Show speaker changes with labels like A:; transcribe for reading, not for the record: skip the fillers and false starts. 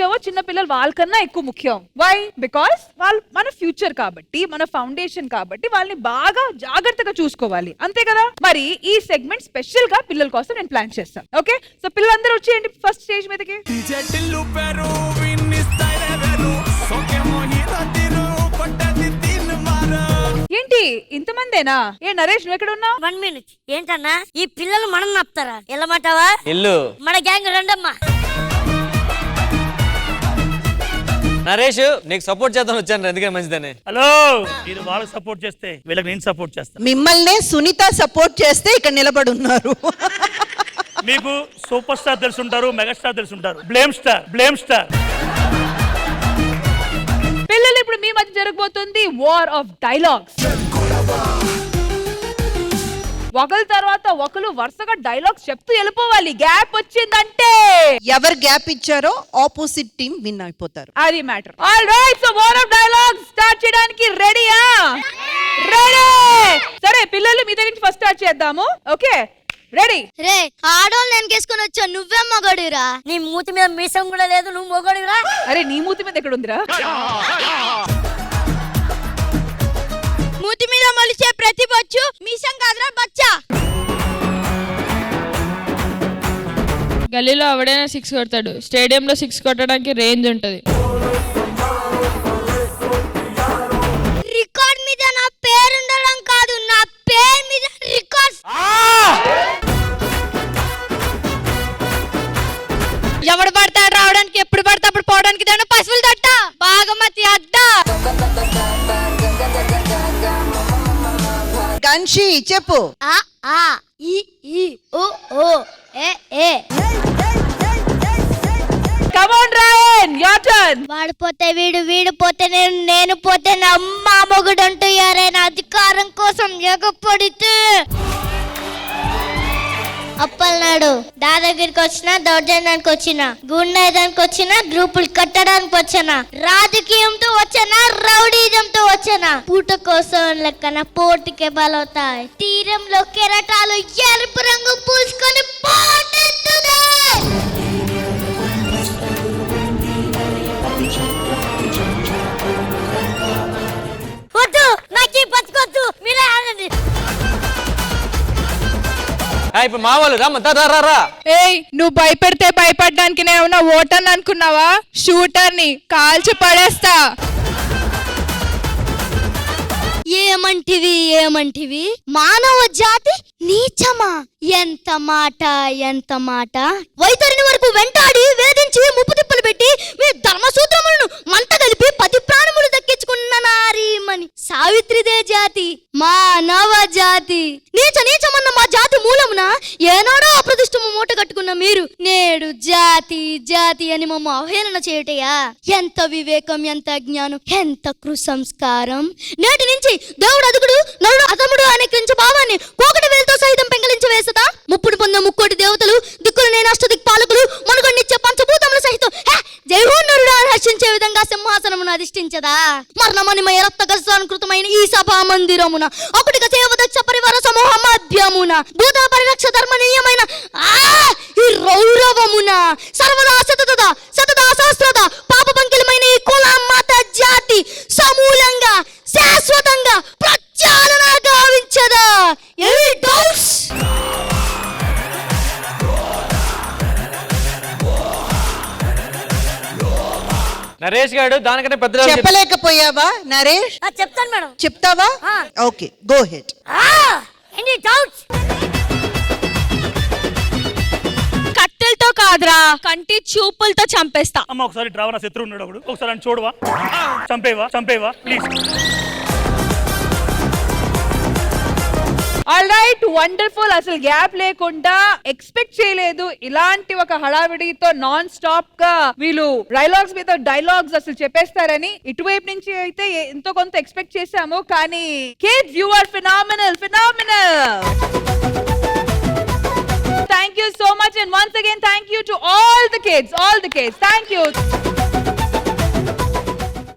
A: ముఖ్యమో చిన్న పిల్లలు వాళ్ళకన్నా ఎక్కువ ముఖ్యం. వై? బికాస్ వాళ్ళు మన ఫ్యూచర్ కాబట్టి, మన ఫౌండేషన్ కాబట్టి వాళ్ళని బాగా జాగ్రత్తగా చూసుకోవాలి, అంతే కదా. మరి ఈ సెగ్మెంట్ స్పెషల్ గా పిల్లల కోసం నేను ప్లాన్ చేస్తాను. ఓకే, సో పిల్లలందరూ వచ్చేయండి ఫస్ట్ స్టేజ్ మీదకి. ఏంటి ఇంతమందేనా? ఏ నరేష్ నువ్వు ఎక్కడ ఉన్నావు?
B: 1 minute. ఏంటన్నా ఈ పిల్లలు మనం నప్తారా? వెళ్ళమంటావా?
C: ఇల్లు
B: మన గ్యాంగ్ రండమ్మా.
C: నరేష్ నీకు సపోర్ట్ చేద్దాం వచ్చాను, ఎందుకని మంచిదని.
D: హలో, మీరు వాళ్ళకి సపోర్ట్ చేస్తే వీళ్ళకి నేను సపోర్ట్ చేస్తాను.
E: మిమ్మల్నే సునీత సపోర్ట్ చేస్తే ఇక్కడ నిలబడి ఉన్నారు.
D: మీకు సూపర్ స్టార్ తెలుసుంటారు, మెగాస్టార్ తెలుసుంటారు, బ్లేమ్ స్టార్.
A: పిల్లలు ఇప్పుడు మీ మధ్య జరగబోతుంది వార్ ఆఫ్ డైలాగ్స్. ఒకరి తర్వాత ఒకరు వరుసగా డైలాగ్స్ చెప్తూ వెళ్ళిపోవాలి. గ్యాప్ వచ్చిందంటే
E: ఎవరు గ్యాప్ ఇచ్చారో ఆపోజిట్ టీం విన్ అయిపోతారు.
A: అది matter. All right, so war of dialogues start చేయడానికి రెడీయా? రెడీ. సరే పిల్లలు మీ దగ్గర నుంచి ఫస్ట్ స్టార్ట్ చేద్దాము. Okay, ready?
F: రే ఆడోళ్ళు నేను కేసుకొని వచ్చా, నువ్వే మగడిరా.
B: నీ మూతి మీద మీసం కూడా లేదు, నువ్వు మొగడురా.
A: అరే నీ మూతి మీద ఎక్కడ ఉందిరా?
F: మూతి మీద మొలిచే ప్రతి బొచ్చు మీసం కాదురా బచ్చా.
G: గల్లీలో ఎవడైనా 6 కొడతాడు, స్టేడియంలో 6 కొట్టడానికి రేంజ్ ఉంటది.
F: రికార్డ్ మీద నా పేరు ఉండడం కాదు, నా పేరు మీద రికార్డ్. ఎవడు పడతాడు రావడానికి, ఎప్పుడు పడతా అప్పుడు పోవడానికి దాని పశువులు తట్ట బాగమతి అడ్డ.
E: కన్షి చెప్పు.
F: ఆ ఆ ఈ ఈ ఓ ఓ ఏ ఏ.
A: Come on Rayan, your turn.
F: వాడు పోతే వీడు, వీడు పోతే నేను, నేను పోతే నా అమ్మ మొగుడు అంటూ ఎవరైనా అధికారం కోసం ఎగపడితే అప్పలనాడు దా దగ్గరికి వచ్చిన, దౌర్జన్యానికి వచ్చిన, గుండెదానికి వచ్చిన, గ్రూపులు కట్టడానికి వచ్చిన, రాజకీయంతో వచ్చిన, రౌడీజంతో వచ్చిన, పూట కోసం లెక్కన పోటీకే బలవుతాయి. తీరంలో కెరటాలు ఎరుపు రంగు పూసుకొని పోటెత్తుదే.
B: వద్దు, నాకు ఈ పచ్చుకొద్దు, మీరే ఆడండి.
C: ఇప్పుడు మా వాళ్ళు రా.
G: ఏయ్, నువ్వు భయపెడితే భయపడడానికి నేనేమన్నా ఓటర్ అనుకున్నావా? షూటర్ని కాల్చి పడేస్తా.
F: ఏమంటివి మానవ జాతి నీచమా? ఎంత మాట, ఎంత మాట. వైతరిని వరకు వెంటాడి వేధించి ముప్పు తిప్పలు పెట్టి మీ ధర్మసూత్రములను మంట కలిపి 10 ప్రాణములు దక్కించుకున్న నారీమణి సావిత్రిదే జాతి, మానవ జాతి. నీచమన్న మా జాతి మూలమున ఏనాడో అప్రతిష్టము మూట కట్టుకున్న మీరు నేడు జాతి జాతి అని మమ్మ అవహేళన చేయుటయా? ఎంత వివేకం, ఎంత జ్ఞానం, ఎంత కుసంస్కారం. నేటి నుంచి దేవుడు అదుగుడు, నరుడు అతముడు అనే క్రించ భావాన్ని కోకటి వేలతో సహితం పెంగలించి వేసదా? ముప్పుడు పొంద ముక్కోటి దేవతలు, దిక్కులు నేను అష్టదిక్పాలకులు, మనుగొండిచ్చే పంచభూతముల సహితం జైహో నరుడు అని హర్షించే విధంగా సింహాసనమును అధిష్ఠించదా? మరణమణిమయ రక్తగర్సానుకృతమైన ఈ సభా మందిరమున ఒకటిగా సేవదక్ష పరివార సమూహ మధ్యమున భూత పరిరక్ష ధర్మనీయమైన ఈ రౌరవమున సర్వదా సతదా సహస్రద పాప పంకిలమైన ఈ కుల మత జాతి సమూలంగా శాశ్వతంగా ప్రక్షాళన గావించదా? Any doubts?
C: నరేష్ గారు దానికంటే పెద్ద
E: చెప్పలేకపోయావా నరేష్?
B: చెప్తాను మేడం.
E: చెప్తావా? Okay, go ahead.
B: Any doubts?
G: కట్టెలతో కాదురా, కంటి చూపులతో చంపేస్తా.
D: అమ్మ ఒకసారి డ్రావా, నా శత్రువు ఉన్నాడు ఒకడు, ఒకసారి అని చూడవా? చంపేవా ప్లీజ్.
A: All right, wonderful. అసలు గ్యాప్ లేకుండా ఎక్స్పెక్ట్ చేయలేదు ఇలాంటి ఒక హడావిడితో నాన్ స్టాప్ గా వీళ్ళు డైలాగ్స్ మీద డైలాగ్స్ అసలు చెప్పేస్తారని. ఇటువైపు నుంచి అయితే ఎంతో కొంత ఎక్స్పెక్ట్ చేశాము, కానీ kids you are phenomenal. Thank you so much, and once again thank you to all the kids. Thank you.